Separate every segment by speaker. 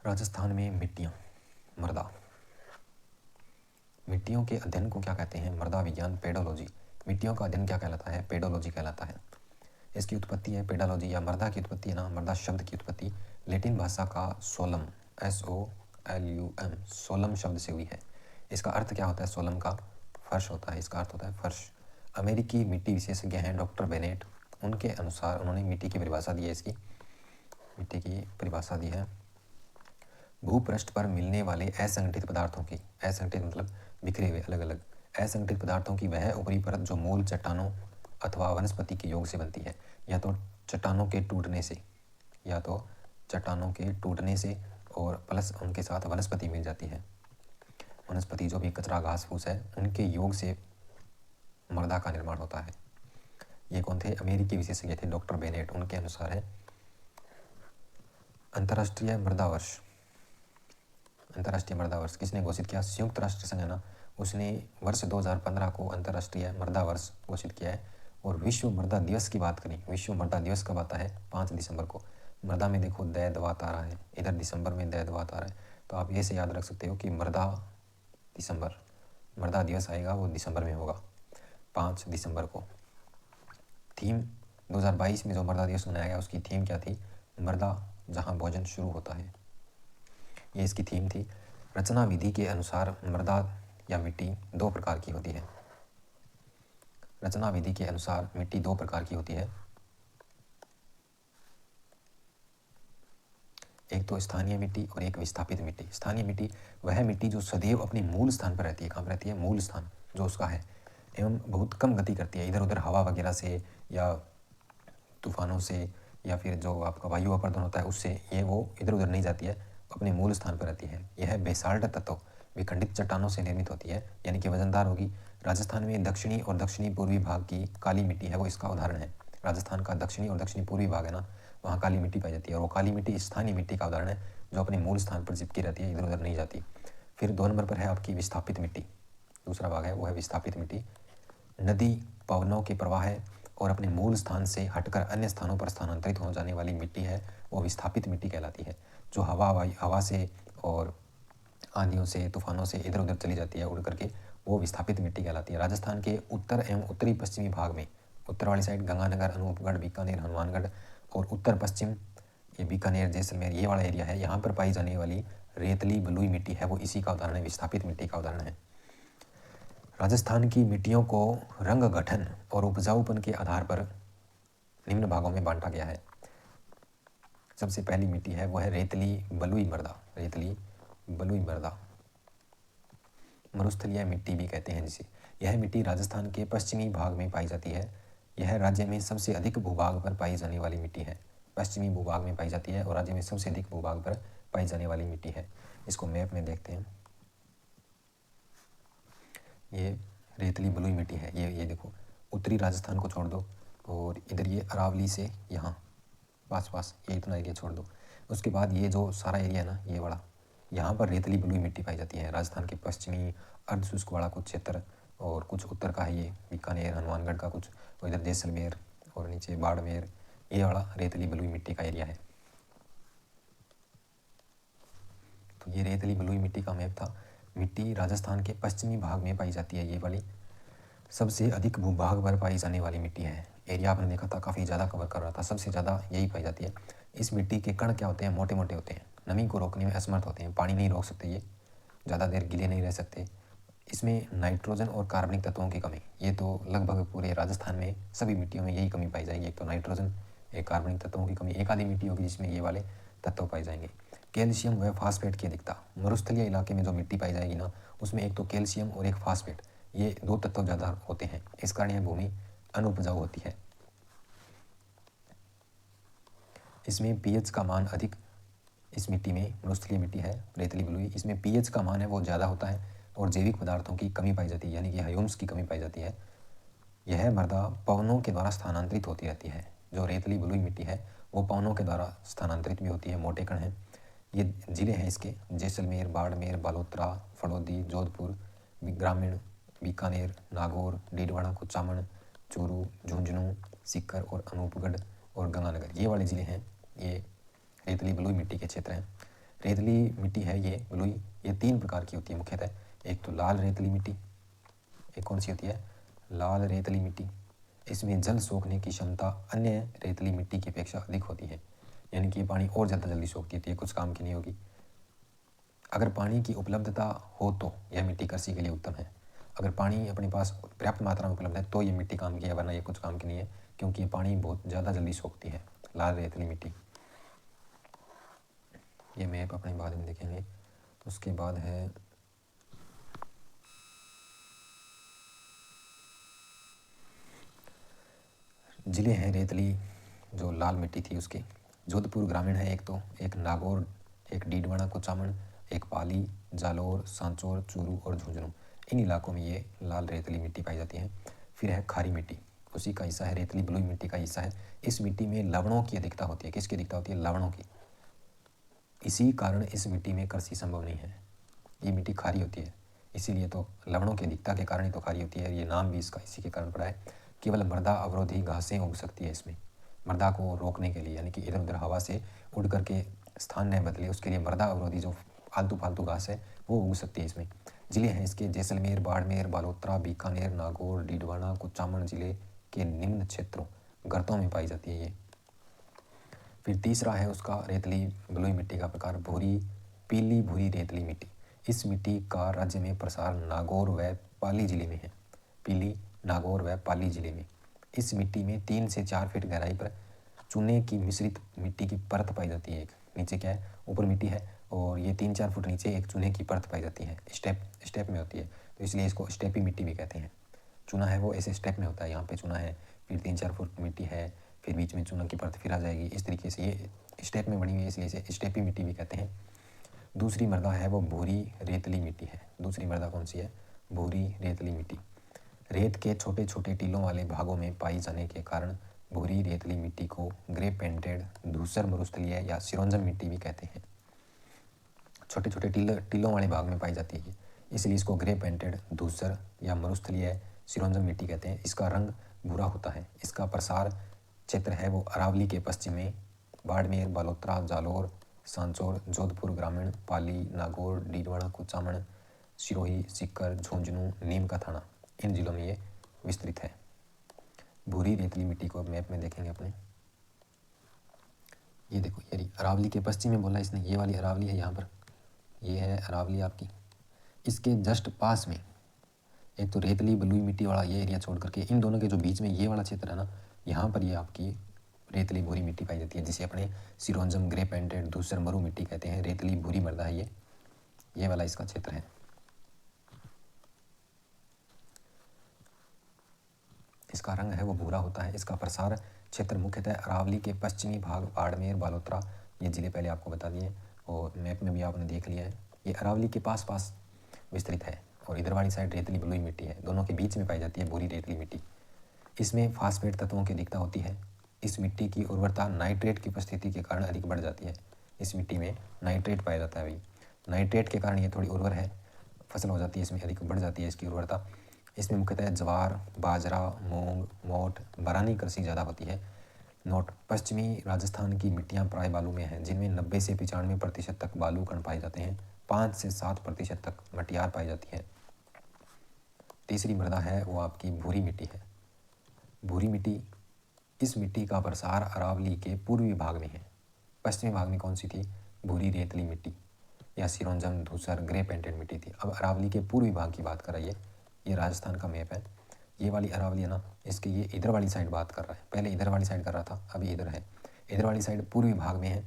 Speaker 1: राजस्थान में मिट्टियाँ, मृदा। मिट्टियों के अध्ययन को क्या कहते हैं? मृदा विज्ञान, पेडोलॉजी। मिट्टियों का अध्ययन क्या कहलाता है? पेडोलॉजी कहलाता है। इसकी उत्पत्ति है पेडोलॉजी, या मृदा की उत्पत्ति है ना, मृदा शब्द की उत्पत्ति लैटिन भाषा का सोलम, SOLUM, सोलम शब्द से हुई है। इसका अर्थ क्या होता है? सोलम का फर्श होता है, इसका अर्थ होता है फर्श। अमेरिकी मिट्टी विशेषज्ञ हैं डॉक्टर बेनेट, उनके अनुसार उन्होंने मिट्टी की परिभाषा दी है। इसकी मिट्टी की परिभाषा दी है, भूपृष्ठ पर मिलने वाले असंगठित पदार्थों की, असंगठित मतलब बिखरे हुए, अलग अलग असंगठित पदार्थों की वह ऊपरी परत जो मूल चट्टानों अथवा वनस्पति के योग से बनती है, या तो चट्टानों के टूटने से, या तो चट्टानों के टूटने से और प्लस उनके साथ वनस्पति मिल जाती है। वनस्पति जो भी कचरा घास फूस है उनके योग से मृदा का निर्माण होता है। ये कौन थे? अमेरिकी विशेषज्ञ थे डॉक्टर बेनेट। उनके अनुसार है अंतर्राष्ट्रीय मृदा वर्ष। अंतर्राष्ट्रीय मृदा वर्ष किसने घोषित किया? संयुक्त राष्ट्र संघ है ना, उसने वर्ष 2015 को अंतर्राष्ट्रीय मृदा वर्ष घोषित किया है। और विश्व मृदा दिवस की बात करें, विश्व मृदा दिवस कब आता है? 5 दिसंबर को। मृदा में देखो दै दवात आ रहा है, इधर दिसंबर में दै दवात आ रहा है, तो आप ये से याद रख सकते हो कि मृदा दिसंबर, मृदा दिवस आएगा वो दिसंबर में होगा, 5 दिसंबर को। थीम 2022 में जो मृदा दिवस मनाया गया उसकी थीम क्या थी? मृदा जहाँ भोजन शुरू होता है, ये इसकी थीम थी। रचना विधि के अनुसार मृदा या मिट्टी 2 प्रकार की होती है। रचना विधि के अनुसार मिट्टी 2 प्रकार की होती है, एक तो स्थानीय मिट्टी और एक विस्थापित मिट्टी। स्थानीय मिट्टी वह मिट्टी जो सदैव अपने मूल स्थान पर रहती है। कहाँ पर रहती है? मूल स्थान जो उसका है, एवं बहुत कम गति करती है, इधर उधर हवा वगैरह से या तूफानों से या फिर जो आपका वायु अपर्दन होता है उससे ये वो इधर उधर नहीं जाती है, अपने मूल स्थान पर रहती है। यह बेसाल्ट तत्व विखंडित चट्टानों से निर्मित होती है, यानी कि वजनदार होगी। राजस्थान में दक्षिणी और दक्षिणी पूर्वी भाग की काली मिट्टी है वो इसका उदाहरण है। राजस्थान का दक्षिणी और दक्षिणी पूर्वी भाग है ना, वहाँ काली मिट्टी पाई जाती है, और वो काली मिट्टी स्थानीय मिट्टी का उदाहरण है जो अपने मूल स्थान पर चिपकी रहती है, इधर उधर नहीं जाती। फिर 2 नंबर पर है आपकी विस्थापित मिट्टी, दूसरा भाग है वो है विस्थापित मिट्टी। नदी पवनों के प्रवाह और अपने मूल स्थान से हटकर अन्य स्थानों पर स्थानांतरित हो जाने वाली मिट्टी है वो विस्थापित मिट्टी कहलाती है, जो हवा से और आंधियों से तूफानों से इधर उधर चली जाती है उड़ करके, वो विस्थापित मिट्टी कहलाती है। राजस्थान के उत्तर एवं उत्तरी पश्चिमी भाग में, उत्तर वाली साइड गंगानगर, अनूपगढ़, बीकानेर, हनुमानगढ़, और उत्तर पश्चिम ये बीकानेर, जैसलमेर, ये वाला एरिया है, यहाँ पर पाई जाने वाली रेतली बलुई मिट्टी है वो इसी का उदाहरण है, विस्थापित मिट्टी का उदाहरण है। राजस्थान की मिट्टियों को रंग गठन और उपजाऊपन के आधार पर निम्न भागों में बांटा गया है। सबसे पहली मिट्टी है वो है रेतली बलुई मृदा। रेतली बलुई मृदा, मरुस्थलीय मिट्टी भी कहते हैं जिसे। यह मिट्टी राजस्थान के पश्चिमी भाग में पाई जाती है। यह राज्य में सबसे अधिक भूभाग पर पाई जाने वाली मिट्टी है। पश्चिमी भूभाग में पाई जाती है और राज्य में सबसे अधिक भूभाग पर पाई जाने वाली मिट्टी है। इसको मैप में देखते हैं, ये रेतली बलुई मिट्टी है। ये देखो, उत्तरी राजस्थान को छोड़ दो और इधर ये अरावली से यहाँ पास ये इतना एरिया छोड़ दो, उसके बाद ये जो सारा एरिया है ना, ये वाला, यहाँ पर रेतली बलुई मिट्टी पाई जाती है। राजस्थान के पश्चिमी अर्धशुष्क वाला कुछ क्षेत्र और कुछ उत्तर का है, ये बीकानेर, हनुमानगढ़ का कुछ, और इधर जैसलमेर और नीचे बाड़मेर, ये वाला रेतली बलुई मिट्टी का एरिया है। तो ये रेतली बलुई मिट्टी का मैप था। मिट्टी राजस्थान के पश्चिमी भाग में पाई जाती है, ये वाली सबसे अधिक भूभाग पर पाई जाने वाली मिट्टी है। एरिया आपने देखा था काफ़ी ज़्यादा कवर कर रहा था, सबसे ज़्यादा यही पाई जाती है। इस मिट्टी के कण क्या होते हैं? मोटे मोटे होते हैं, नमी को रोकने में असमर्थ होते हैं, पानी नहीं रोक सकते, ये ज़्यादा देर गीले नहीं रह सकते। इसमें नाइट्रोजन और कार्बनिक तत्वों की कमी, ये तो लगभग पूरे राजस्थान में सभी मिट्टियों में यही कमी पाई जाएगी। एक तो नाइट्रोजन, एक कार्बनिक तत्वों की कमी, एक आधी मिट्टी होगी जिसमें ये वाले तत्व पाए जाएंगे। कैल्शियम व फास्फेट की अधिकता, मरुस्थलीय इलाके में जो मिट्टी पाई जाएगी ना, उसमें एक तो कैल्शियम और एक फास्फेट, ये 2 तत्व ज़्यादा होते हैं, इस कारण यह भूमि अनुपजाऊ होती है। इसमें पीएच का मान अधिक, इस मिट्टी में, मरुस्थलीय मिट्टी है रेतली बलुई, इसमें पीएच का मान है वो ज़्यादा होता है और जैविक पदार्थों की कमी पाई जाती है, यानी कि ह्यूमस की कमी पाई जाती है। यह मृदा पवनों के द्वारा स्थानांतरित होती रहती है। जो रेतली बलुई मिट्टी है वो पवनों के द्वारा स्थानांतरित भी होती है, मोटे कण हैं। ये जिले हैं इसके जैसलमेर, बाड़मेर, बालोतरा, फड़ौदी, जोधपुर, ग्रामीण, बीकानेर, नागौर, डीडवाड़ा, कुचामन, चूरू, झुंझुनू, सीकर और अनूपगढ़ और गंगानगर, ये वाले ज़िले हैं, ये रेतली बलुई मिट्टी के क्षेत्र हैं। रेतली मिट्टी है ये बलुई, ये 3 प्रकार की होती है मुख्यतः। एक तो लाल रेतली मिट्टी, एक कौन सी होती है, लाल रेतली मिट्टी। इसमें जल सोखने की क्षमता अन्य रेतली मिट्टी की अपेक्षा अधिक होती है, यानी कि ये पानी और ज़्यादा जल्दी सोखती है, कुछ काम की नहीं होगी। अगर पानी की उपलब्धता हो तो यह मिट्टी कृषि के लिए उत्तम है। अगर पानी अपने पास पर्याप्त मात्रा में उपलब्ध है तो ये मिट्टी काम की है, वरना ये कुछ काम की नहीं है, क्योंकि ये पानी बहुत ज़्यादा जल्दी सोखती है, लाल रेतली मिट्टी। ये मैप अपने बाद में देखेंगे। उसके बाद है जिले हैं रेतली जो लाल मिट्टी थी उसके। जोधपुर ग्रामीण है एक तो, एक नागौर, एक डीडवाना कुचामन, एक पाली, जालोर, सांचौर, चूरू और झुंझुनू। इन इलाकों में ये लाल रेतली मिट्टी पाई जाती है। फिर है खारी मिट्टी, उसी का हिस्सा है, रेतली बलुई मिट्टी का हिस्सा है। इस मिट्टी में लवणों की अधिकता होती है। किसकी अधिकता होती है, लवणों की। इसी कारण इस मिट्टी में कृषि संभव नहीं है। ये मिट्टी खारी होती है, इसीलिए तो लवणों की अधिकता के कारण ही तो खारी होती है। ये नाम भी इसका इसी के कारण पड़ा है। केवल मृदा अवरोधी घासें उग सकती है इसमें, मृदा को रोकने के लिए, यानी कि इधर उधर हवा से उड़ करके स्थान न बदले, उसके लिए मृदा अवरोधी जो फालतू फालतू घास है वो उग सकती है इसमें। जिले हैं इसके जैसलमेर, बाड़मेर, बालोतरा, बीकानेर, नागौर, डीडवाना, कुचामन जिले के निम्न क्षेत्रों गर्तों में पाई जाती है ये। फिर तीसरा है उसका रेतली बलुई मिट्टी का प्रकार, भूरी पीली भूरी रेतली मिट्टी। इस मिट्टी का राज्य में प्रसार नागौर व पाली जिले में है। पीली, नागौर व पाली जिले में। इस मिट्टी में 3 से 4 फीट गहराई पर चूने की मिश्रित मिट्टी की परत पाई जाती है। एक नीचे क्या है, ऊपर मिट्टी है और ये 3-4 फुट नीचे एक चूने की परत पाई जाती है। स्टेप में होती है, तो इसलिए इसको स्टेपी मिट्टी भी कहते हैं। चूना है वो ऐसे स्टेप में होता है, यहाँ पे चूना है, फिर 3-4 फुट मिट्टी है, फिर बीच में चूना की परत फिर आ जाएगी। इस तरीके से ये स्टेप में बनी हुई है, इसलिए इसे स्टेपी मिट्टी भी कहते हैं। दूसरी मृदा है वो भूरी रेतली मिट्टी है। दूसरी मृदा कौन सी है, भूरी रेतली मिट्टी। रेत के छोटे छोटे टीलों वाले भागों में पाई जाने के कारण भूरी रेतली मिट्टी को ग्रे पेंटेड, धूसर मरुस्थलीय या सिरोंजम मिट्टी भी कहते हैं। छोटे छोटे टीलों वाले भाग में पाई जाती है, इसलिए इसको ग्रे पेंटेड, धूसर या मरुस्थलीय, सिरोंजम मिट्टी कहते हैं। इसका रंग भूरा होता है। इसका प्रसार क्षेत्र है वो अरावली के पश्चिम में, बाड़मेर, बालोतरा, जालोर, सांचौर, जोधपुर ग्रामीण, पाली, नागौर, डीडवाना, कुचामन, सिरोही, सीकर, झुंझुनू, नीम का थाना, इन जिलों में ये विस्तृत है। भूरी रेतली मिट्टी को मैप में देखेंगे अपने। ये देखो, ये अरावली के पश्चिम में बोला इसने, ये वाली अरावली है यहाँ पर, ये है अरावली आपकी। इसके जस्ट पास में एक तो रेतली बलुई मिट्टी वाला ये एरिया छोड़ करके इन दोनों के जो बीच में ये वाला क्षेत्र है ना, यहाँ पर ये आपकी रेतली भूरी मिट्टी पाई जाती है, जिसे अपने सिरोंजम, ग्रे पेंटेड, धूसर मरु मिट्टी कहते हैं। रेतली भूरी मृदा है ये वाला इसका क्षेत्र है। इसका रंग है वो भूरा होता है। इसका प्रसार क्षेत्र मुख्यतः अरावली के पश्चिमी भाग, बाड़मेर, बालोतरा, ये जिले पहले आपको बता दिए और मैप में भी आपने देख लिया है। ये अरावली के पास पास विस्तृत है और इधर वाली साइड रेतली बलुई मिट्टी है, दोनों के बीच में पाई जाती है भूरी रेतली मिट्टी। इसमें फास्फेट तत्वों की अधिकता होती है। इस मिट्टी की उर्वरता नाइट्रेट की उपस्थिति के कारण अधिक बढ़ जाती है। इस मिट्टी में नाइट्रेट पाया जाता है भाई, नाइट्रेट के कारण ये थोड़ी उर्वर है, फसल हो जाती है इसमें, अधिक बढ़ जाती है इसकी उर्वरता। इसमें मुख्यतः ज्वार, बाजरा, मूंग, मोठ, बरानी कृषि ज़्यादा होती है। नोट, पश्चिमी राजस्थान की मिट्टियाँ प्राय बालू में हैं, जिनमें 90 से 95% तक बालू कण पाए जाते हैं। 5 से 7% तक मटियार पाई जाती है। तीसरी मृदा है वो आपकी भूरी मिट्टी है। भूरी मिट्टी, इस मिट्टी का प्रसार अरावली के पूर्वी भाग में है। पश्चिमी भाग में कौन सी थी, भूरी रेतली मिट्टी या सिरोंजम, धूसर, ग्रे पेंटेड मिट्टी थी। अब अरावली के पूर्वी भाग की बात कर रही है, ये राजस्थान का मैप है। ये वाली अरावली है ना, इसके ये इधर वाली साइड बात कर रहा है, पहले इधर वाली साइड कर रहा था, अभी इधर है। इधर वाली साइड पूर्वी भाग में है,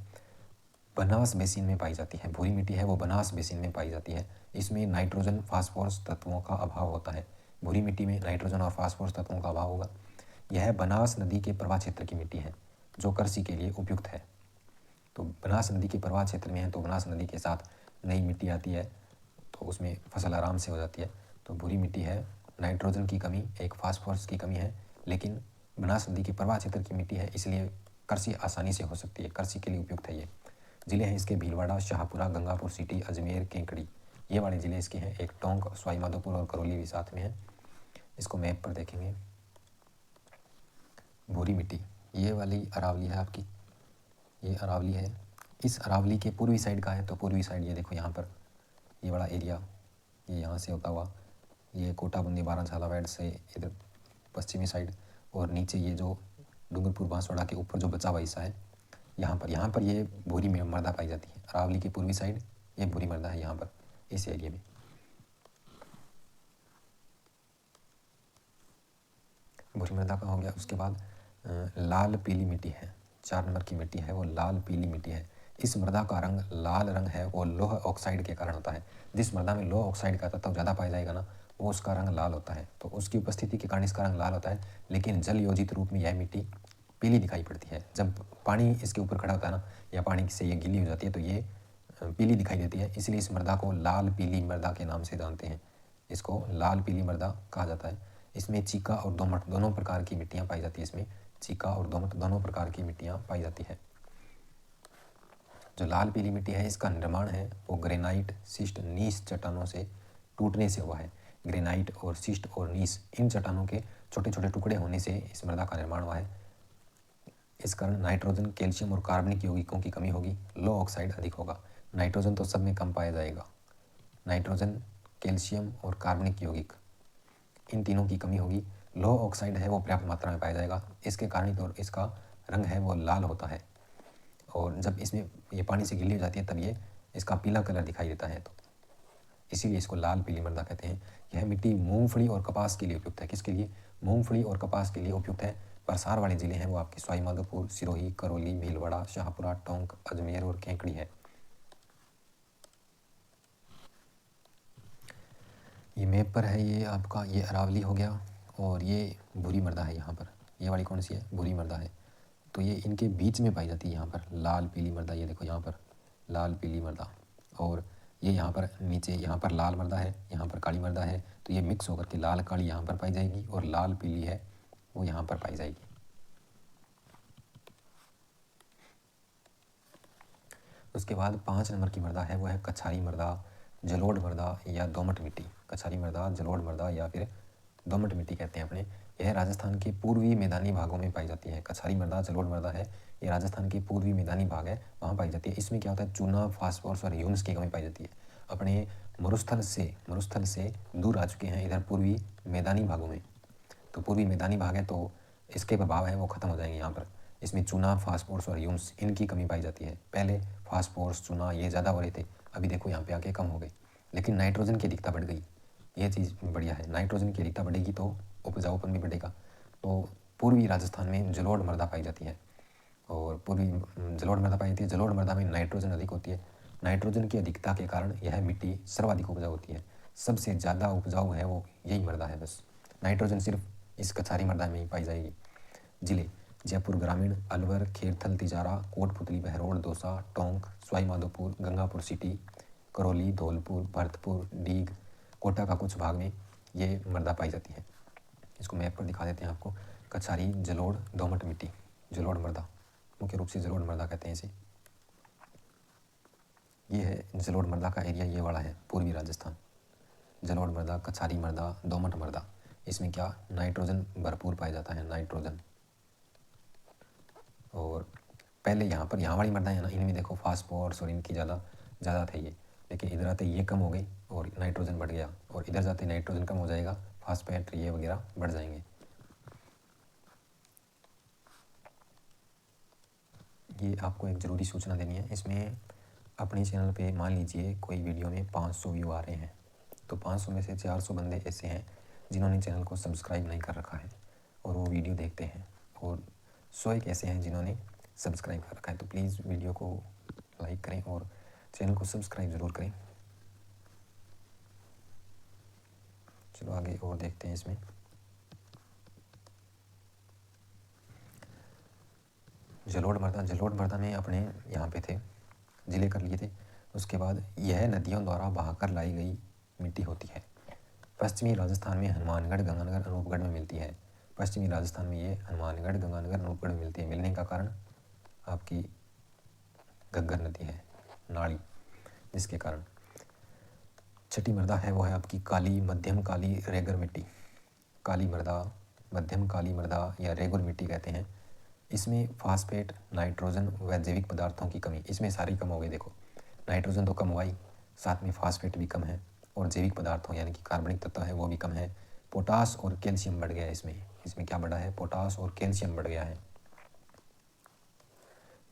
Speaker 1: बनास बेसिन में पाई जाती है। भूरी मिट्टी है वो बनास बेसिन में पाई जाती है। इसमें नाइट्रोजन, फास्फोरस तत्वों का अभाव होता है। भूरी मिट्टी में नाइट्रोजन और फास्फोरस तत्वों का अभाव होगा। यह बनास नदी के प्रवाह क्षेत्र की मिट्टी है जो कृषि के लिए उपयुक्त है। तो बनास नदी के प्रवाह क्षेत्र में है तो बनास नदी के साथ नई मिट्टी आती है तो उसमें फसल आराम से हो जाती है। तो भूरी मिट्टी है, नाइट्रोजन की कमी, एक फास्फोरस की कमी है, लेकिन बनास नदी के प्रवाह क्षेत्र की मिट्टी है, इसलिए कृषि आसानी से हो सकती है, कृषि के लिए उपयुक्त है ये। जिले हैं इसके भीलवाड़ा, शाहपुरा, गंगापुर सिटी, अजमेर, केंकड़ी, ये वाले ज़िले इसके हैं। एक टोंक, सवाई माधोपुर और करौली भी साथ में है। इसको मैप पर देखेंगे। भूरी मिट्टी, ये वाली अरावली है आपकी, ये अरावली है इस अरावली के पूर्वी साइड का है, तो पूर्वी साइड ये देखो यहाँ पर ये बड़ा एरिया, ये यहाँ से होता हुआ ये कोटा बूंदी बारांसाला वैड से इधर पश्चिमी साइड, और नीचे ये जो डूंगरपुर बांसवाड़ा के ऊपर जो बचा हुआ हिस्सा है यहाँ पर ये भूरी मृदा पाई जाती है। अरावली की पूर्वी साइड ये भूरी मृदा है यहाँ पर इस एरिया में। भूरी मृदा का हो गया। उसके बाद लाल पीली मिट्टी है, 4 नंबर की मिट्टी है वो लाल पीली मिट्टी है। इस मृदा का रंग लाल रंग है, वो लोह ऑक्साइड के कारण होता है। जिस मृदा में लोह ऑक्साइड का तत्व ज़्यादा पाया जाएगा ना, वो उसका रंग लाल होता है, तो उसकी उपस्थिति के कारण इसका रंग लाल होता है। लेकिन जल योजित रूप में यह मिट्टी पीली दिखाई पड़ती है। जब पानी इसके ऊपर खड़ा होता है ना, या पानी से ये गीली हो जाती है, तो ये पीली दिखाई देती है। इसलिए इस मृदा को लाल पीली मृदा के नाम से जानते हैं। इसको लाल पीली मृदा कहा जाता है। इसमें चीका और दोमट दोनों प्रकार की मिट्टियाँ पाई जाती है। इसमें चीका और दोमट दोनों प्रकार की मिट्टियाँ पाई जाती है। जो लाल पीली मिट्टी है इसका निर्माण है वो ग्रेनाइट, शिस्ट, नीस चट्टानों से टूटने से हुआ है। ग्रेनाइट और शिस्ट और नीस इन चट्टानों के छोटे छोटे टुकड़े होने से इस मृदा का निर्माण हुआ है। इस कारण नाइट्रोजन, कैल्शियम और कार्बनिक यौगिकों की कमी होगी, लो ऑक्साइड अधिक होगा। नाइट्रोजन तो सब में कम पाया जाएगा। नाइट्रोजन, कैल्शियम और कार्बनिक यौगिक इन तीनों की कमी होगी। लो ऑक्साइड है वो पर्याप्त मात्रा में पाया जाएगा। इसके कारण तो इसका रंग है वो लाल होता है, और जब इसमें ये पानी से गीली हो जाती है तब ये इसका पीला कलर दिखाई देता है, तो इसीलिए इसको लाल पीली मृदा कहते हैं। यह मिट्टी मूंगफली और कपास के लिए उपयुक्त है। किसके लिए? मूंगफली और कपास के लिए उपयुक्त है। प्रसार वाले जिले हैं वो आपके सवाई माधोपुर, सिरोही, करौली, भीलवाड़ा, शाहपुरा, टोंक, अजमेर और केंकड़ी है। ये मैप पर है, ये आपका ये अरावली हो गया, और ये भूरी मृदा है यहाँ पर। ये वाली कौन सी है? भूरी मृदा है। तो ये इनके बीच में पाई जाती है यहाँ पर लाल पीली मृदा। ये देखो यहाँ पर लाल पीली मृदा, और ये यहाँ पर नीचे यहाँ पर लाल मृदा है, यहाँ पर काली मृदा है। तो ये मिक्स होकर के लाल काली यहाँ पर पाई जाएगी, और लाल पीली है वो यहाँ पर पाई जाएगी। उसके बाद 5 नंबर की मृदा है वो है कछारी मृदा, जलोढ़ मृदा या दोमट मिट्टी। कछारी मृदा, जलोढ़ मृदा या फिर दोमट मिट्टी कहते हैं अपने। यह राजस्थान के पूर्वी मैदानी भागों में पाई जाती है। कछारी मृदा, जलोढ़ मृदा है, ये राजस्थान के पूर्वी मैदानी भाग है, वहाँ पाई जाती है। इसमें क्या होता है? चूना, फास्फोरस और ह्यूमस की कमी पाई जाती है। अपने मरुस्थल से दूर आ चुके हैं इधर पूर्वी मैदानी भागों में, तो पूर्वी मैदानी भाग है तो इसके प्रभाव है वो ख़त्म हो जाएंगे यहाँ पर। इसमें चूना, फास्फोरस और ह्यूमस इनकी कमी पाई जाती है। पहले फास्फोरस, चूना ये ज़्यादा हो रहे थे, अभी देखो यहाँ पे आके कम हो गए। लेकिन नाइट्रोजन की अधिकता बढ़ गई, ये चीज़ बढ़िया है। नाइट्रोजन की अधिकता बढ़ेगी तो उपजाऊपन भी बढ़ेगा। तो पूर्वी राजस्थान में जलोढ़ मृदा पाई जाती है, और पूर्वी जलोढ़ मृदा पाई जाती है। जलोढ़ मृदा में नाइट्रोजन अधिक होती है। नाइट्रोजन की अधिकता के कारण यह मिट्टी सर्वाधिक उपजाऊ होती है। सबसे ज़्यादा उपजाऊ है वो यही मृदा है बस। नाइट्रोजन सिर्फ इस कछारी मृदा में ही पाई जाएगी। जिले जयपुर ग्रामीण, अलवर, खेरथल, तिजारा, कोटपुतली, बहरोड़, दौसा, टोंक, सवाई माधोपुर, गंगापुर सिटी, करौली, धौलपुर, भरतपुर, डीग, कोटा का कुछ भाग में ये मृदा पाई जाती है। इसको मैप पर दिखा देते हैं आपको। कछारी, जलोढ़, दोमट मिट्टी, जलोढ़ मृदा, मुख्य रूप से जलोढ़ मृदा कहते हैं इसे। ये है जलोढ़ मृदा का एरिया, ये वाला है पूर्वी राजस्थान। जलोढ़ मृदा, कछारी मृदा, दोमट मृदा, इसमें क्या नाइट्रोजन भरपूर पाया जाता है, नाइट्रोजन। और पहले यहाँ वाली मृदा है ना, इनमें देखो फास्फोरस और इनकी ज़्यादा थे ये, लेकिन इधर आते ये कम हो गई और नाइट्रोजन बढ़ गया, और इधर जाते नाइट्रोजन कम हो जाएगा, फास्फेट ये वगैरह बढ़ जाएंगे। ये आपको एक ज़रूरी सूचना देनी है। इसमें अपने चैनल पे मान लीजिए कोई वीडियो में 500 व्यू आ रहे हैं, तो 500 में से 400 बंदे ऐसे हैं जिन्होंने चैनल को सब्सक्राइब नहीं कर रखा है और वो वीडियो देखते हैं, और 100 एक ऐसे हैं जिन्होंने सब्सक्राइब कर रखा है। तो प्लीज़ वीडियो को लाइक करें और चैनल को सब्सक्राइब ज़रूर करें। चलो आगे और देखते हैं। इसमें जलोढ़ मृदा में अपने यहाँ पे थे, ज़िले कर लिए थे। उसके बाद यह नदियों द्वारा बहाकर लाई गई मिट्टी होती है। पश्चिमी राजस्थान में हनुमानगढ़, गंगानगर, अनूपगढ़ में मिलती है। पश्चिमी राजस्थान में ये हनुमानगढ़, गंगानगर, अनूपगढ़ में मिलती है। मिलने का कारण आपकी घग्गर नदी है, नाली, जिसके कारण। छठी मृदा है वो है आपकी काली, मध्यम काली, रेगर मिट्टी। काली मृदा, मध्यम काली मृदा या रेगुर मिट्टी कहते हैं। इसमें फास्फेट, नाइट्रोजन व जैविक पदार्थों की कमी, इसमें सारी कम हो गई। देखो नाइट्रोजन तो कम हुआ ही, साथ में फास्फेट भी कम है और जैविक पदार्थों यानी कि कार्बनिक तत्व है वो भी कम है। पोटास और कैल्शियम बढ़ गया है इसमें क्या बढ़ा है? पोटास और कैल्शियम बढ़ गया है।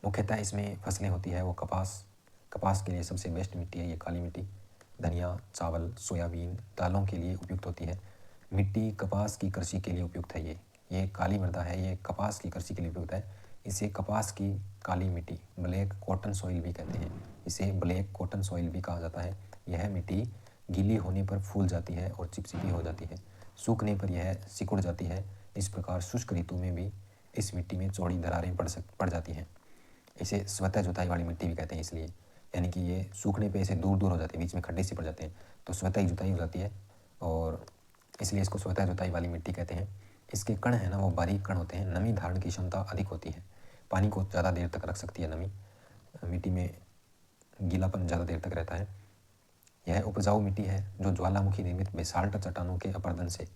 Speaker 1: मुख्यतः इसमें फसलें होती है वो कपास के लिए सबसे बेस्ट मिट्टी है ये काली मिट्टी। धनिया, चावल, सोयाबीन, दालों के लिए उपयुक्त होती है। मिट्टी कपास की कृषि के लिए उपयुक्त है। ये काली मृदा है, ये कपास की कृषि के लिए उपयुक्त है। इसे कपास की काली मिट्टी, ब्लैक कॉटन सॉइल भी कहते हैं। इसे ब्लैक कॉटन सॉइल भी कहा जाता है। यह मिट्टी गीली होने पर फूल जाती है और चिपचिपी हो जाती है, सूखने पर यह सिकुड़ जाती है। इस प्रकार शुष्क ऋतु में भी इस मिट्टी में चौड़ी दरारें पड़ जाती हैं। इसे स्वतः जुताई वाली मिट्टी भी कहते हैं, इसलिए यानी कि ये सूखने पे इसे दूर दूर हो जाते हैं, बीच में खड्डे से पड़ जाते हैं, तो स्वतः ही जुताई हो जाती है और इसलिए इसको स्वतः जुताई वाली मिट्टी कहते हैं। इसके कण है ना वो बारीक कण होते हैं, नमी धारण की क्षमता अधिक होती है, पानी को ज़्यादा देर तक रख सकती है नमी, मिट्टी में गीलापन ज़्यादा देर तक रहता है। यह उपजाऊ मिट्टी है जो ज्वालामुखी निर्मित बेसाल्ट चट्टानों के अपरदन से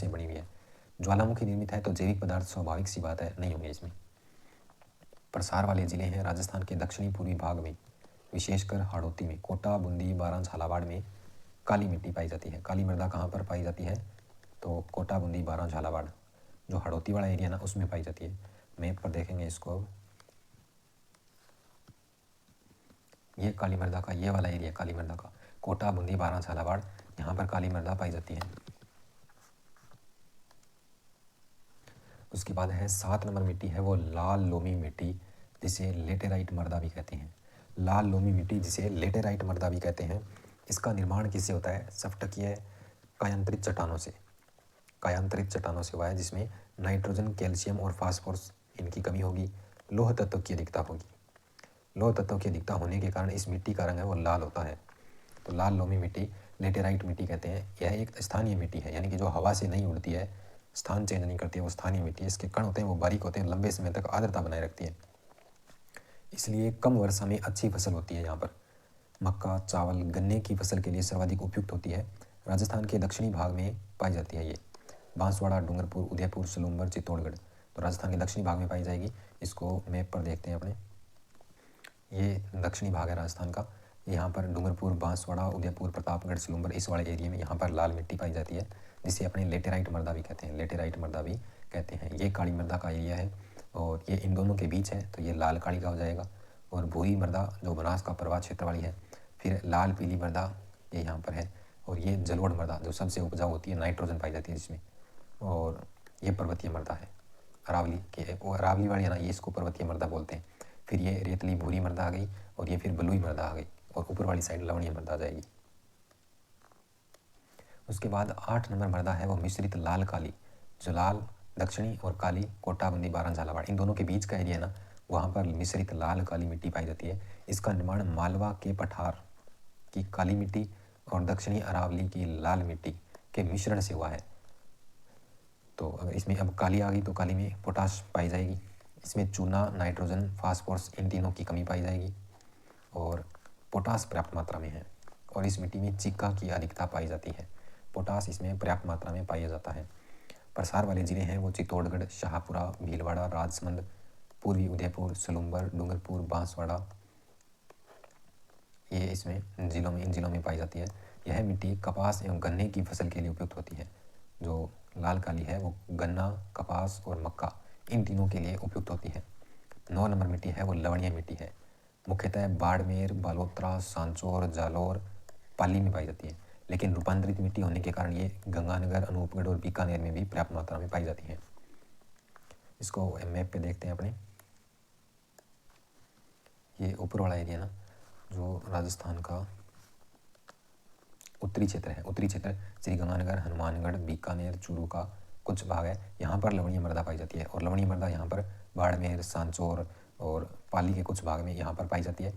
Speaker 1: बनी हुई है। ज्वालामुखी निर्मित है तो जैविक पदार्थ स्वाभाविक सी बात है नहीं होंगे इसमें। प्रसार वाले जिले हैं राजस्थान के दक्षिणी पूर्वी भाग में, विशेषकर हाड़ौती में, कोटा, बूंदी, बारां, झालावाड़ में काली मिट्टी पाई जाती है। काली मृदा कहाँ पर पाई जाती है? तो कोटा, बूंदी, बारां, झालावाड़, जो हाड़ौती वाला एरिया ना उसमें पाई जाती है। मैप पर देखेंगे इसको, ये काली मृदा का ये वाला एरिया, काली मृदा का कोटा, बूंदी, बारां, झालावाड़, यहाँ पर काली मृदा पाई जाती है। उसके बाद है 7 नंबर मिट्टी है वो लाल लोमी मिट्टी, जिसे लेटेराइट मृदा भी कहते हैं। लाल लोमी मिट्टी जिसे लेटेराइट मृदा भी कहते हैं, इसका निर्माण किससे होता है? सफ्टकीय कायांतरित चट्टानों से हुआ है, जिसमें नाइट्रोजन, कैल्शियम और फास्फोरस इनकी कमी होगी। लौह तत्व की अधिकता होगी। लौह तत्व की अधिकता होने के कारण इस मिट्टी का रंग है वो लाल होता है। तो लाल लोमी मिट्टी लेटेराइट मिट्टी कहते हैं। यह एक स्थानीय मिट्टी है, यानी कि जो हवा से नहीं उड़ती है, स्थान चेंज नहीं करती है, वो स्थानीय मिट्टी है। इसके कण होते हैं वो बारीक होते हैं, लंबे समय तक आर्द्रता बनाए रखती है, इसलिए कम वर्षा में अच्छी फसल होती है। यहाँ पर मक्का, चावल, गन्ने की फसल के लिए सर्वाधिक उपयुक्त होती है। राजस्थान के दक्षिणी भाग में पाई जाती है ये, बांसवाड़ा, डूंगरपुर, उदयपुर, सलूम्बर, चित्तौड़गढ़, तो राजस्थान के दक्षिणी भाग में पाई जाएगी। इसको मैप पर देखते हैं अपने, ये दक्षिणी भाग है राजस्थान का। यहाँ पर डूंगरपुर, बांसवाड़ा, उदयपुर, प्रतापगढ़, सलूम्बर, इस वाले एरिया में यहाँ पर लाल मिट्टी पाई जाती है, जिसे अपने लेटेराइट मृदा भी कहते हैं। ये काली मृदा का एरिया है और ये इन दोनों के बीच है, तो ये लाल काली का हो जाएगा। और भूरी मृदा जो बनास का प्रवाह क्षेत्र वाली है, फिर लाल पीली मृदा ये यहाँ पर है, और ये जलोढ़ मृदा जो सबसे उपजाऊ होती है, नाइट्रोजन पाई जाती है इसमें, और ये पर्वतीय मृदा है। अरावली वाली है ना, ये इसको पर्वतीय मृदा बोलते हैं। फिर ये रेतली भूरी मृदा आ गई, और ये फिर बलुई मृदा आ गई, और ऊपर वाली साइड लवणीय मृदा आ जाएगी। उसके बाद 8 नंबर मृदा है वो मिश्रित लाल काली, जो लाल दक्षिणी और काली कोटा, बूंदी, बारां, झालावाड़ इन दोनों के बीच का एरिया ना, वहाँ पर मिश्रित लाल काली मिट्टी पाई जाती है। इसका निर्माण मालवा के पठार की काली मिट्टी और दक्षिणी अरावली की लाल मिट्टी के मिश्रण से हुआ है। तो अगर इसमें अब काली आ गई तो काली में पोटाश पाई जाएगी, इसमें चूना, नाइट्रोजन, फास्फोरस इन तीनों की कमी पाई जाएगी, और पोटाश पर्याप्त मात्रा में है, और इस मिट्टी में चिक्का की अधिकता पाई जाती है। पोटाश इसमें पर्याप्त मात्रा में पाया जाता है। प्रसार वाले जिले हैं वो चित्तौड़गढ़, शाहपुरा, भीलवाड़ा, राजसमंद, पूर्वी उदयपुर, सलूम्बर, डूंगरपुर, बांसवाड़ा, ये इसमें इन जिलों में पाई जाती है। यह मिट्टी कपास एवं गन्ने की फसल के लिए उपयुक्त होती है। जो लाल काली है वो गन्ना, कपास और मक्का इन तीनों के लिए उपयुक्त होती है। 9 नंबर मिट्टी है वो लवणीय मिट्टी है, मुख्यतः बाड़मेर, बालोतरा, सांचौर, जालौर, पाली में पाई जाती है, लेकिन रूपांतरित मिट्टी होने के कारण ये गंगानगर, अनूपगढ़ और बीकानेर में भी पर्याप्त मात्रा में पाई जाती है। इसको मैप पे देखते हैं अपने, ये ऊपर वाला एरिया ना जो राजस्थान का उत्तरी क्षेत्र है, उत्तरी क्षेत्र श्री गंगानगर, हनुमानगढ़, बीकानेर, चूरू का कुछ भाग है, यहाँ पर लवणीय मृदा पाई जाती है, और लवणीय मृदा यहाँ पर बाड़मेर, सांचौर और पाली के कुछ भाग में यहाँ पर पाई जाती है।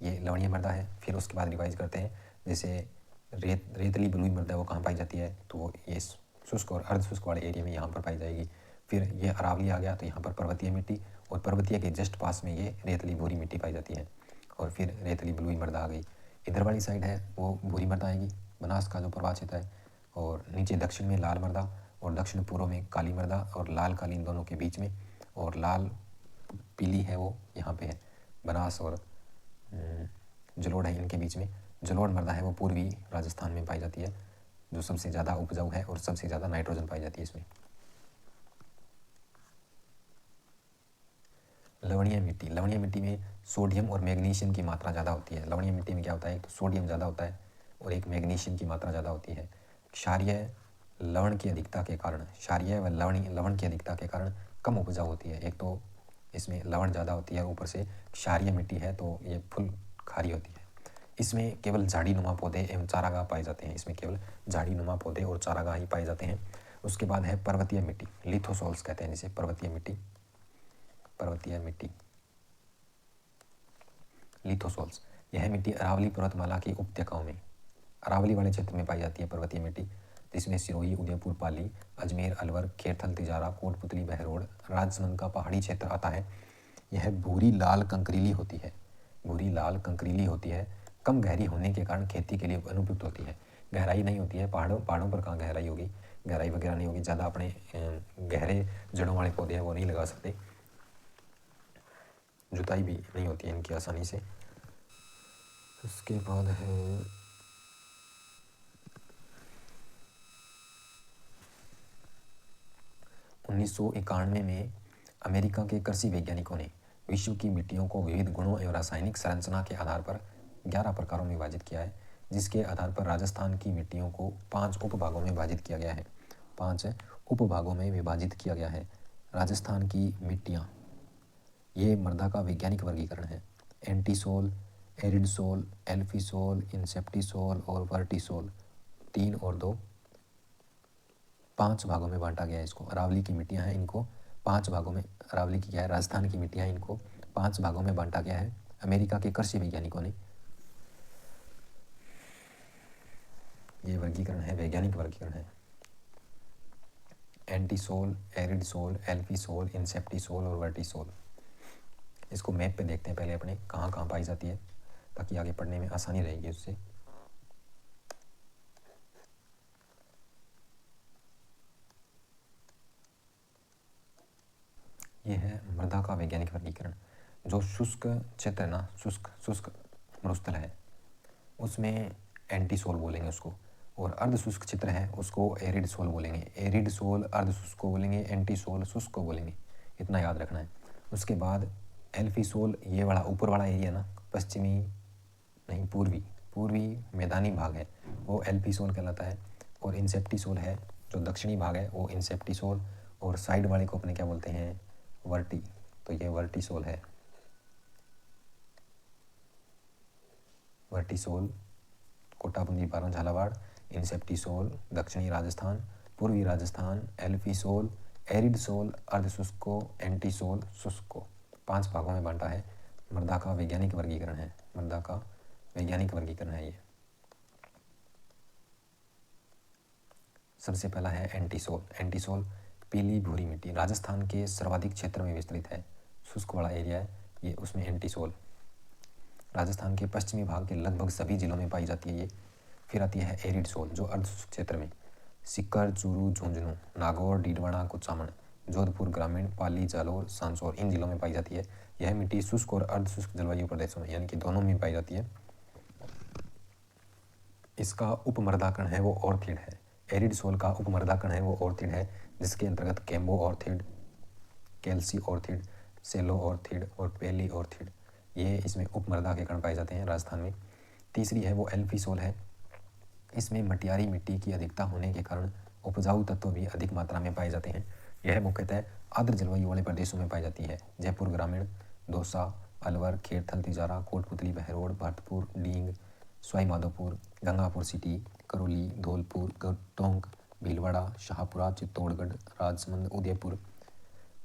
Speaker 1: ये लवणीय मृदा है। फिर उसके बाद रिवाइज करते हैं, जैसे रेतली बलुई मृदा वो कहाँ पाई जाती है, तो वो ये शुष्क और अर्ध शुष्क वाले एरिया में यहाँ पर पाई जाएगी। फिर ये अरावली आ गया तो यहाँ पर पर्वतीय मिट्टी, और पर्वतीय के जस्ट पास में ये रेतली भूरी मिट्टी पाई जाती है, और फिर रेतली बलुई मृदा आ गई। इधर वाली साइड है वो भूरी मृदा आएगी, बनास का जो प्रवाह क्षेत्र है, और नीचे दक्षिण में लाल मृदा, और दक्षिण पूर्व में काली मृदा और लाल काली इन दोनों के बीच में, और लाल पीली है वो यहाँ पे है, बनास और जलोढ़ है इनके बीच में। जलोढ़ मृदा है वो पूर्वी राजस्थान में पाई जाती है, जो सबसे ज़्यादा उपजाऊ है और सबसे ज़्यादा नाइट्रोजन पाई जाती है इसमें। लवणीय मिट्टी, लवणीय मिट्टी में सोडियम और मैग्नीशियम की मात्रा ज़्यादा होती है। लवणीय मिट्टी में क्या होता है, एक तो सोडियम ज़्यादा होता है और एक मैग्नीशियम की मात्रा ज़्यादा होती है। क्षारीय लवण की अधिकता के कारण, क्षारीय व लवण की अधिकता के कारण कम उपजाऊ होती है। एक तो इसमें लवण ज़्यादा होती है, ऊपर से क्षारीय मिट्टी है तो ये फुल खारी होती है। इसमें केवल झाड़ी नुमा पौधे एवं चारागाह पाए जाते हैं, इसमें केवल झाड़ी नुमा पौधे और चारागाह ही पाए जाते हैं। उसके बाद है पर्वतीय मिट्टी, लिथोसॉल्स कहते हैं जिसे, पर्वतीय मिट्टी, पर्वतीय मिट्टी लिथोसॉल्स। यह मिट्टी अरावली पर्वतमाला की उपत्यकाओं में, अरावली वाले क्षेत्र में पाई जाती है पर्वतीय मिट्टी, जिसमें सिरोही, उदयपुर, पाली, अजमेर, अलवर, खेरथल, तिजारा, कोटपुतली, बहरोड, राजसमंद का पहाड़ी क्षेत्र आता है। यह भूरी लाल कंकरीली होती है, भूरी लाल कंकरीली होती है। कम गहरी होने के कारण खेती के लिए अनुपयुक्त होती है। गहराई नहीं होती है, पहाड़ों पर कहाँ गहराई होगी, गहराई वगैरह नहीं होगी, ज़्यादा अपने गहरे जड़ों वाले पौधे हैं वो नहीं लगा सकते, जुताई भी नहीं होती है इनकी आसानी से। उसके बाद है 1991 में अमेरिका के कृषि वैज्ञानिकों ने विश्व की मिट्टियों को विविध गुणों एवं रासायनिक संरचना के आधार पर 11 प्रकारों में विभाजित किया है, जिसके आधार पर राजस्थान की मिट्टियों को 5 उपभागों में विभाजित किया गया है। 5 उपभागों में विभाजित किया गया है राजस्थान की मिट्टियाँ। ये मृदा का वैज्ञानिक वर्गीकरण है। एंटीसोल, एरिड सोल, एल्फीसोल, इंसेप्टिसोल और वर्टिसोल, 3 और 2, 5 भागों में बांटा गया है इसको। अरावली की मिट्टियाँ हैं, इनको 5 भागों में, अरावली की क्या है, राजस्थान की मिट्टियाँ, इनको 5 भागों में बांटा गया है अमेरिका के कृषि वैज्ञानिकों ने। ये वर्गीकरण है, वैज्ञानिक वर्गीकरण है। एंटीसोल, एरिड सोल, एल्फीसोल, इंसेप्टिसोल और वर्टिसोल। इसको मैप पे देखते हैं पहले अपने, कहाँ कहाँ पाई जाती है, ताकि आगे पढ़ने में आसानी रहेगी उससे। ये है मृदा का वैज्ञानिक वर्गीकरण। जो शुष्क क्षेत्र है ना, शुष्क मरुस्थल है, उसमें एंटीसोल बोलेंगे उसको, और अर्ध शुष्क क्षेत्र है उसको एरिड सोल बोलेंगे। एरिड सोल अर्ध शुष्क को बोलेंगे, एंटीसोल शुष्क को बोलेंगे, इतना याद रखना है। उसके बाद एल्फीसोल, ये वाला ऊपर वाला एरिया ना, पश्चिमी नहीं, पूर्वी मैदानी भाग है, वो एल्फीसोल कहलाता है। और इंसेप्टिसोल है जो दक्षिणी भाग है, वो इंसेप्टिसोल, और साइड वाले को अपने क्या बोलते हैं, वर्टी, तो ये वर्टिसोल है। वर्टिसोल कोटाबंदी, बारह, झालावाड़। इंसेप्टिसोल दक्षिणी राजस्थान, पूर्वी राजस्थान। एल्फीसोल एरिड सोल अर्ध शुष्क को, एंटीसोल शुष्क को, 5 भागों में बांटा है। मृदा का वैज्ञानिक वर्गीकरण है, मृदा का वैज्ञानिक वर्गीकरण है ये। सबसे पहला है एंटीसोल। एंटीसोल पीली भूरी मिट्टी, राजस्थान के सर्वाधिक क्षेत्र में विस्तृत है, शुष्क वाला एरिया है ये, उसमें एंटीसोल। राजस्थान के पश्चिमी भाग के लगभग सभी जिलों में पाई जाती है ये। फिर आती है एरिड सोल, जो अर्ध शुष्क क्षेत्र में सीकर, चूरू, झुंझुनू, नागौर, डीडवाना, कुचामन, जोधपुर ग्रामीण, पाली, जालोर, सांसौर, इन जिलों में पाई जाती है। यह मिट्टी शुष्क और अर्ध शुष्क जलवायु प्रदेशों में, यानी कि दोनों में पाई जाती है। इसका उपमर्दाकरण है वो ऑर्थिड है। एरिड सोल का उपमर्दाकरण है वो ऑर्थिड है, जिसके अंतर्गत कैम्बो ऑर्थिड, कैल्सी ऑर्थिड, सेलो ऑर्थिड और पेली ऑर्थिड, ये इसमें उपमर्दा के कारण पाए जाते हैं राजस्थान में। तीसरी है वो एल्फीसोल है। इसमें मटियारी मिट्टी की अधिकता होने के कारण उपजाऊ तत्व भी अधिक मात्रा में पाए जाते हैं। यह मुख्यतः आर्द्र जलवायु वाले प्रदेशों में पाई जाती है। जयपुर ग्रामीण, दौसा, अलवर, खेरथल, तिजारा, कोटपुतली, बहरोड, भरतपुर, डींग, सवाई माधोपुर, गंगापुर सिटी, करौली, धौलपुर, टोंक, भीलवाड़ा, शाहपुरा, चित्तौड़गढ़, राजसमंद, उदयपुर,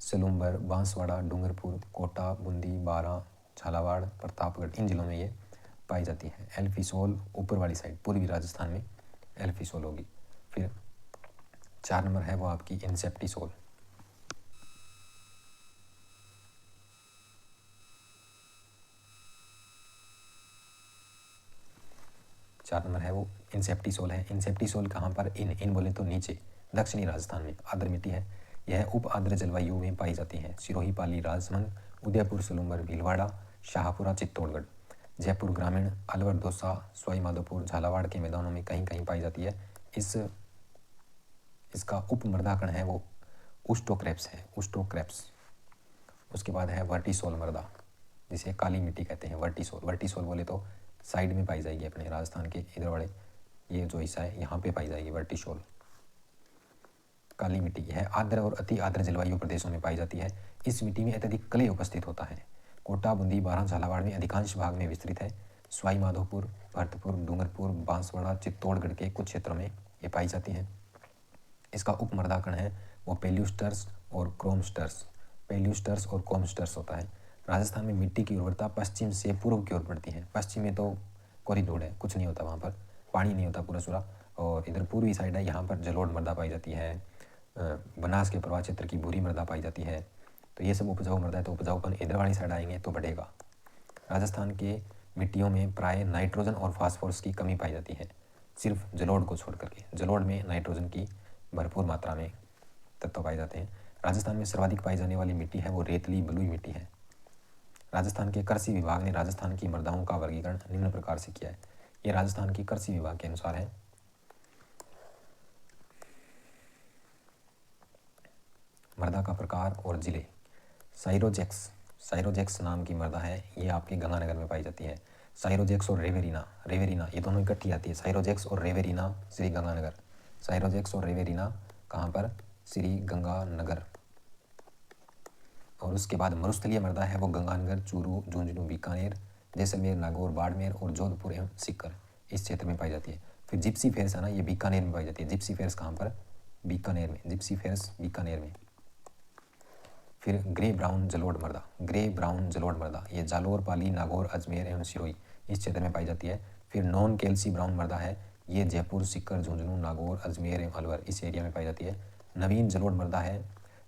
Speaker 1: सेलुम्बर, बांसवाड़ा, डूंगरपुर, कोटा, बूंदी, बारां, झालावाड़, प्रतापगढ़, इन जिलों में ये पाई जाती है। एल्फीसोल ऊपर वाली साइड पूर्वी राजस्थान में एल्फीसोल होगी। फिर 4 नंबर है वो आपकी इंसेप्टिसोल। चार नंबर है वो इंसेप्टिसोल है। इंसेप्टिसोल कहाँ पर, इन बोले तो नीचे दक्षिणी राजस्थान में आर्द्र मिट्टी है। यह उप आर्द्र जलवायु में पाई जाती है। सिरोही, पाली, राजसमंद, उदयपुर, सलूंबर, भीलवाड़ा, शाहपुरा, चित्तौड़गढ़, जयपुर ग्रामीण, अलवर, दौसा, सवाई माधोपुर, झालावाड़ के मैदानों में कहीं कहीं पाई जाती है। इसका उपमृदाकण है वो उस्टोक्रेप्स है, उस्टोक्रेप्स। उसके बाद है वर्टिसोल मृदा, जिसे काली मिट्टी कहते हैं। वर्टिसोल, वर्टिसोल बोले तो साइड में पाई जाएगी, अपने राजस्थान के इधर वाले ये जो हिस्सा है यहाँ पे पाई जाएगी वर्टिसोल काली मिट्टी। यह आर्द्र और अति आर्द्र जलवायु प्रदेशों में पाई जाती है। इस मिट्टी में अत्यधिक क्ले उपस्थित होता है। कोटा, बूंदी, बारां, झालावाड़ में अधिकांश भाग में विस्तृत है। सवाई माधोपुर, भरतपुर, डूंगरपुर, बांसवाड़ा, चित्तौड़गढ़ के कुछ क्षेत्रों में ये पाई जाती है। इसका उपमृदाकण है वो पेल्यूस्टर्स और क्रोमस्टर्स, पेल्यूस्टर्स और क्रोमस्टर्स होता है। राजस्थान में मिट्टी की उर्वरता पश्चिम से पूर्व की ओर बढ़ती है। पश्चिम में तो कॉरिडोर है, कुछ नहीं होता वहाँ पर, पानी नहीं होता पूरा सूरा। और इधर पूर्वी साइड है, यहाँ पर जलोढ़ मृदा पाई जाती है। बनास के प्रवाह क्षेत्र की भूरी मृदा पाई जाती है। तो ये सब उपजाऊ मृदा है, तो उपजाऊपन इधर वाली साइड आएंगे तो बढ़ेगा। राजस्थान के मिट्टियों में प्राय नाइट्रोजन और फास्फोरस की कमी पाई जाती है, सिर्फ जलोढ़ को छोड़ करके। जलोढ़ में नाइट्रोजन की भरपूर मात्रा में तत्व पाए जाते हैं। राजस्थान में सर्वाधिक पाई जाने वाली मिट्टी है वो रेतली बलुई मिट्टी है। राजस्थान के कृषि विभाग ने राजस्थान की मृदाओं का वर्गीकरण निम्न प्रकार से किया है। ये राजस्थान की कृषि विभाग के अनुसार है। मृदा का प्रकार और जिले। साइरोजेक्स, साइरोजेक्स नाम की मृदा है, ये आपके गंगानगर में पाई जाती है। साइरोजेक्स और रेवेरिना, रेवेरिना ये दोनों इकट्ठी आती है। साइरोजेक्स और रेवेरिना, श्री गंगानगर। साइरोजेक्स और रेवेरिना कहाँ पर? श्री गंगानगर। और उसके बाद मरुस्थलीय मृदा है वो गंगानगर, चूरू, झुंझुनू, बीकानेर, जैसलमेर, नागौर, बाड़मेर और जोधपुर एवं सीकर इस क्षेत्र में पाई जाती है। फिर जिप्सी फेरस है ना, ये बीकानेर में पाई जाती है। जिप्सी फेरस कहाँ पर? बीकानेर में। जिप्सी फेरस बीकानेर में। फिर ग्रे ब्राउन जलोढ़ मृदा, ग्रे ब्राउन जलोढ़ मृदा ये जालोर, पाली, नागौर, अजमेर एवं सिरोही इस क्षेत्र में पाई जाती है। फिर नॉन कैल्सी ब्राउन मृदा है, ये जयपुर, सीकर, झुंझुनू, नागौर, अजमेर एवं अलवर इस एरिया में पाई जाती है। नवीन जलोढ़ मृदा है,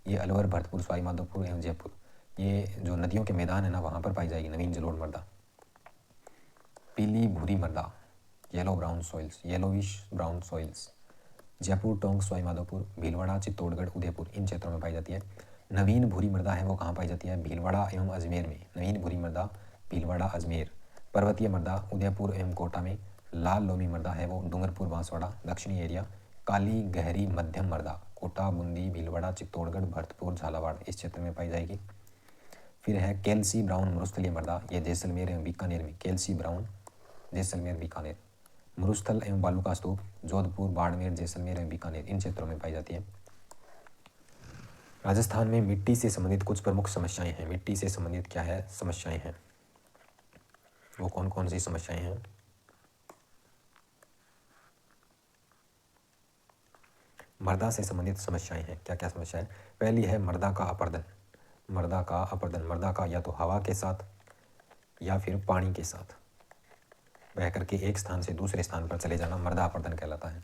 Speaker 1: ये अलवर, भरतपुर, सवाई माधोपुर एवं जयपुर, ये जो नदियों के मैदान है ना वहाँ पर पाई जाएगी नवीन जलोढ़ मृदा। पीली भूरी मृदा, yellow brown soils, yellowish brown soils, Jaipur, Tonk, Sawai Madhopur, Bhilwara, Chittorgarh, Udaipur इन क्षेत्रों में पाई जाती है। नवीन भूरी मृदा है वो कहाँ पाई जाती है? भीलवाड़ा एवं अजमेर में। नवीन भूरी मृदा भीलवाड़ा, अजमेर। पर्वतीय मृदा उदयपुर एवं कोटा में। लाल लोमी मृदा है वो डूंगरपुर, बांसवाड़ा दक्षिणी एरिया। काली गहरी मध्यम मृदा कोटा, बूंदी, भीलवाड़ा, चित्तौड़गढ़, भरतपुर, झालावाड़ इस क्षेत्र में पाई जाएगी। फिर है कैल्सी ब्राउन मरुस्थलीय मृदा, ये जैसलमेर एवं बीकानेर में। कैल्सी ब्राउन जैसलमेर, बीकानेर। मरुस्थल एवं बालू का स्तूप जोधपुर, बाड़मेर, जैसलमेर एवं बीकानेर इन क्षेत्रों में पाई जाती है। राजस्थान में मिट्टी से संबंधित कुछ प्रमुख समस्याएं हैं। मिट्टी से संबंधित क्या है? समस्याएं हैं, वो कौन कौन सी समस्याएं हैं? मृदा से संबंधित समस्याएं हैं। क्या क्या समस्या है? पहली है मृदा का अपरदन। मृदा का अपरदन, मृदा का या तो हवा के साथ या फिर पानी के साथ बह करके एक स्थान से दूसरे स्थान पर चले जाना मृदा अपरदन कहलाता है।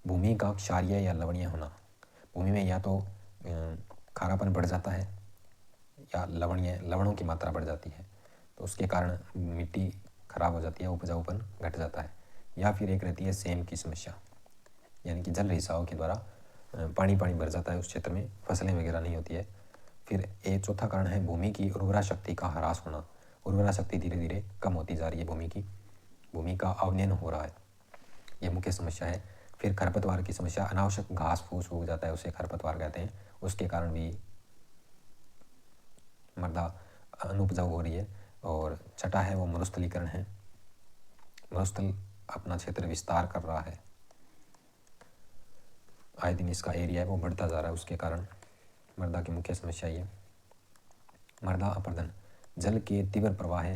Speaker 1: भूमि का क्षारीय या लवणीय होना, भूमि में या तो खारापन बढ़ जाता है या लवणों की मात्रा बढ़ जाती है, तो उसके कारण मिट्टी खराब हो जाती है, उपजाऊपन घट जाता है। या फिर एक रहती है सेम की समस्या, यानी कि जल रिसाव के द्वारा पानी भर जाता है उस क्षेत्र में, फसलें वगैरह नहीं होती है। फिर एक चौथा कारण है भूमि की उर्वरा शक्ति का ह्रास होना, उर्वरा शक्ति धीरे धीरे कम होती जा रही है भूमि की, भूमि का अवनयन हो रहा है, ये मुख्य समस्या है। फिर खरपतवार की समस्या, अनावश्यक घास फूस उग जाता है, उसे खरपतवार कहते हैं, उसके कारण भी मृदा अनुपजाऊ हो रही है। और छठा है वो मरुस्थलीकरण है, मरुस्थल अपना क्षेत्र विस्तार कर रहा है, आए दिन इसका एरिया है वो बढ़ता जा रहा है, उसके कारण मृदा की मुख्य समस्या ये। मृदा अपरदन, जल के तीव्र प्रवाह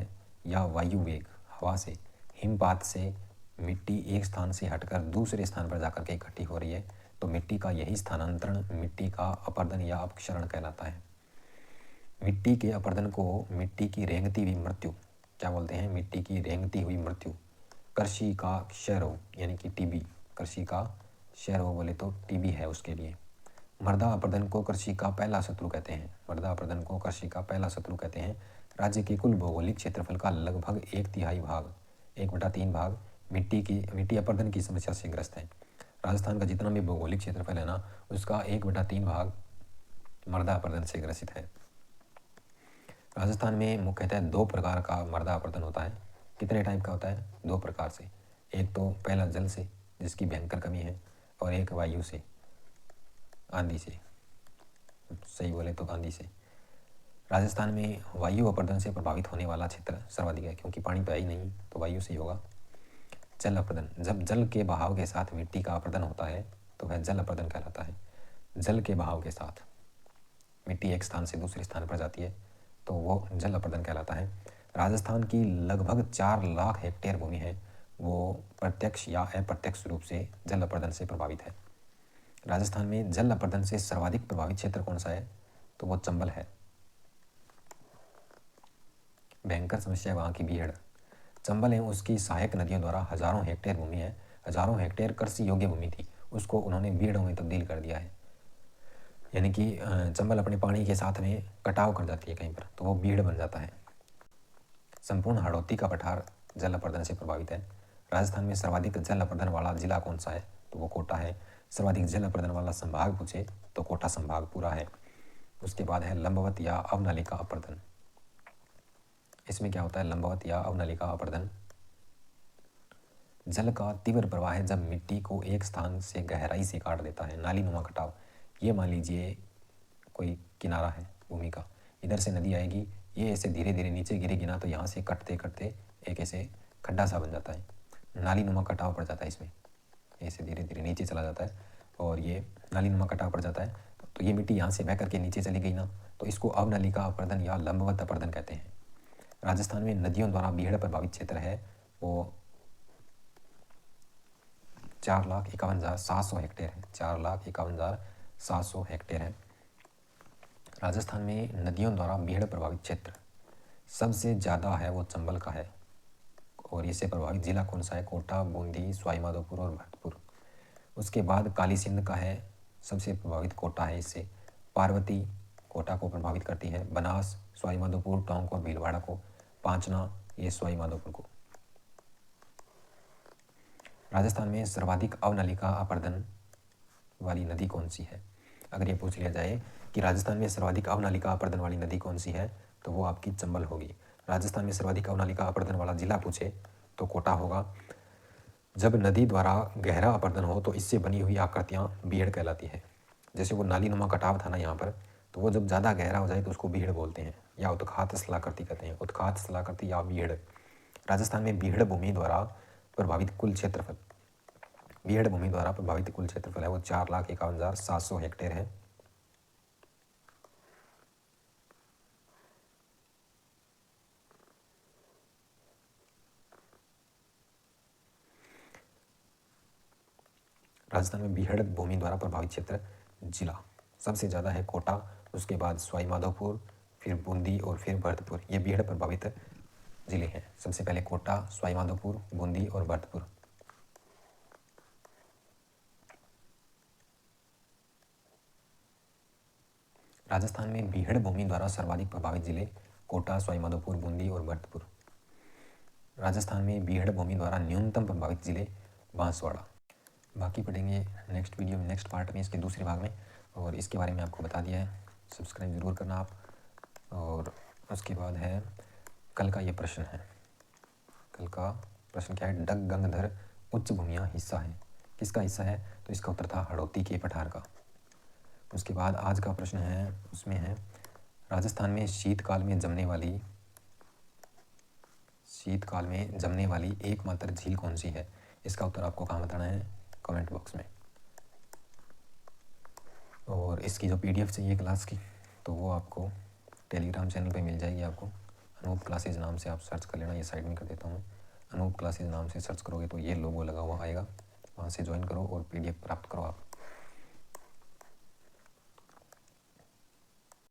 Speaker 1: या वायु वेग, हवा से, हिमपात से मिट्टी एक स्थान से हटकर दूसरे स्थान पर जाकर के इकट्ठी हो रही है, तो मिट्टी का यही स्थानांतरण मिट्टी का अपरदन या अपक्षरण कहलाता है। मिट्टी के अपरदन को मिट्टी की रेंगती हुई मृत्यु क्या बोलते हैं? मिट्टी की रेंगती हुई मृत्यु। कृषि का क्षय रोग यानी कि टीबी, कृषि का क्षय रोग बोले तो टीबी है उसके लिए। मृदा अपरदन को कृषि का पहला शत्रु कहते हैं, मृदा अपरदन को कृषि का पहला शत्रु कहते हैं। राज्य के कुल भौगोलिक क्षेत्रफल का लगभग 1/3 भाग, 1/3 भाग मिट्टी अपरदन की समस्या से ग्रस्त है। राजस्थान का जितना भी भौगोलिक क्षेत्रफल है ना, उसका 1/3 भाग मृदा अपरदन से ग्रसित है। राजस्थान में मुख्यतः 2 प्रकार का मृदा अपरदन होता है। कितने टाइप का होता है? 2 प्रकार से। एक तो पहला जल से, जिसकी भयंकर कमी है, और एक वायु से, आंधी से। सही बोले तो आंधी से। राजस्थान में वायु अपरदन से प्रभावित होने वाला क्षेत्र सर्वाधिक है, क्योंकि पानी तो है ही नहीं, तो वायु से ही होगा। जल अपरदन, जब जल के बहाव के साथ मिट्टी का अपरदन होता है तो वह जल अपरदन कहलाता है। जल के बहाव के साथ मिट्टी एक स्थान से दूसरे स्थान पर जाती है तो वो जल अपरदन कहलाता है। राजस्थान की लगभग 4 लाख हेक्टेयर भूमि है, वो प्रत्यक्ष या अप्रत्यक्ष रूप से जल अपरदन से प्रभावित है। राजस्थान में जल अपरदन से सर्वाधिक प्रभावित क्षेत्र कौन सा है? तो वो चंबल है। भयंकर समस्या है वहाँ की बीहड़। चंबल एवं उसकी सहायक नदियों द्वारा हजारों हेक्टेयर भूमि है, हजारों हेक्टेयर कृषि योग्य भूमि थी, उसको उन्होंने बीहड़ों में तब्दील कर दिया है। यानी कि चंबल अपने पानी के साथ में कटाव कर जाती है कहीं पर, तो वो बीहड़ बन जाता है। संपूर्ण हाड़ौती का पठार जल अपरदन से प्रभावित है। राजस्थान में सर्वाधिक जल अपरदन वाला जिला कौन सा है? तो वो कोटा है। सर्वाधिक जल अपरदन वाला संभाग पूछे तो कोटा संभाग पूरा है। उसके बाद है लंबवत या अवनालिका अपरदन। इसमें क्या होता है? लंबवत या अवनालिका अपरदन जल का तीव्र प्रवाह है जब मिट्टी को एक स्थान से गहराई से काट देता है। नाली नुमा कटाव, ये मान लीजिए कोई किनारा है भूमि का, इधर से नदी आएगी, ये ऐसे धीरे धीरे नीचे गिरेगी ना, तो यहाँ से कटते कटते एक ऐसे खड्डा सा बन जाता है, नाली नुमा कटाव पड़ जाता है इसमें, ऐसे धीरे धीरे नीचे चला जाता है और ये नाली नुमा कटाव पड़ जाता है। तो ये मिट्टी यहाँ से बह करके नीचे चली गई ना, तो इसको अवनालिका अपरदन या लंबवत अपरदन कहते हैं। राजस्थान में नदियों द्वारा बीहड़ प्रभावित क्षेत्र है वो 4,51,700 हेक्टेयर है। 4,51,700 हेक्टेयर है। राजस्थान में नदियों द्वारा बीहड़ प्रभावित क्षेत्र सबसे ज़्यादा है वो चंबल का है, और इससे प्रभावित जिला कौन सा है? कोटा, बूंदी, सवाईमाधोपुर और भरतपुर। उसके बाद काली सिंध का है, सबसे प्रभावित कोटा है इससे। पार्वती कोटा को प्रभावित करती है। बनास, सवाईमाधोपुर, टोंक और भीलवाड़ा को। पांचना ये सवाईमाधोपुर को। राजस्थान में सर्वाधिक अवनालिका अपरदन वाली नदी कौन सी है? अगर ये पूछ लिया जाए कि राजस्थान में सर्वाधिक अवनालिका अपरदन वाली नदी कौन सी है, तो वो आपकी चंबल होगी। राजस्थान में सर्वाधिक अवनालिका अपरदन वाला जिला पूछे तो कोटा होगा। जब नदी द्वारा गहरा अपरदन हो तो इससे बनी हुई आकृतियाँ बीहड़ कहलाती है। जैसे वो नाली नुमा कटाव था ना यहाँ पर, तो वो जब ज़्यादा गहरा हो जाए तो उसको बीहड़ बोलते हैं, या उत्खात स्थलाकृति कहते हैं। उत्खात स्थलाकृति या बीहड़। राजस्थान में बीहड़ भूमि द्वारा प्रभावित कुल क्षेत्रफल, बीहड़ भूमि द्वारा प्रभावित कुल क्षेत्रफल है वो 4,51,700 हेक्टेयर है। राजस्थान में बीहड़ भूमि द्वारा प्रभावित क्षेत्र जिला सबसे ज़्यादा है कोटा, उसके बाद सवाईमाधोपुर, फिर बूंदी और फिर भरतपुर। ये बीहड़ प्रभावित जिले हैं। सबसे पहले कोटा, सवाईमाधोपुर, बूंदी और भरतपुर। राजस्थान में बीहड़ भूमि द्वारा सर्वाधिक प्रभावित जिले कोटा, सवाईमाधोपुर, बूंदी और भरतपुर। राजस्थान में बीहड़ भूमि द्वारा न्यूनतम प्रभावित जिले बांसवाड़ा। बाकी पढ़ेंगे नेक्स्ट वीडियो में, नेक्स्ट पार्ट में, इसके दूसरे भाग में, और इसके बारे में आपको बता दिया है, सब्सक्राइब ज़रूर करना आप। और उसके बाद है कल का ये प्रश्न है। कल का प्रश्न क्या है? डग गंगधर उच्च भूमियाँ हिस्सा है, किसका हिस्सा है? तो इसका उत्तर था हाड़ौती के पठार का। उसके बाद आज का प्रश्न है, उसमें है राजस्थान में शीतकाल में जमने वाली एकमात्र झील कौन सी है? इसका उत्तर आपको कहाँ बताना है? कमेंट बॉक्स में। और इसकी जो PDF चाहिए क्लास की, तो वो आपको टेलीग्राम चैनल पे मिल जाएगी। आपको अनूप क्लासेज नाम से आप सर्च कर लेना, ये साइड में कर देता हूँ। अनूप क्लासेज नाम से सर्च करोगे तो ये लोगो लगा हुआ आएगा, वहाँ से ज्वाइन करो और PDF प्राप्त करो आप।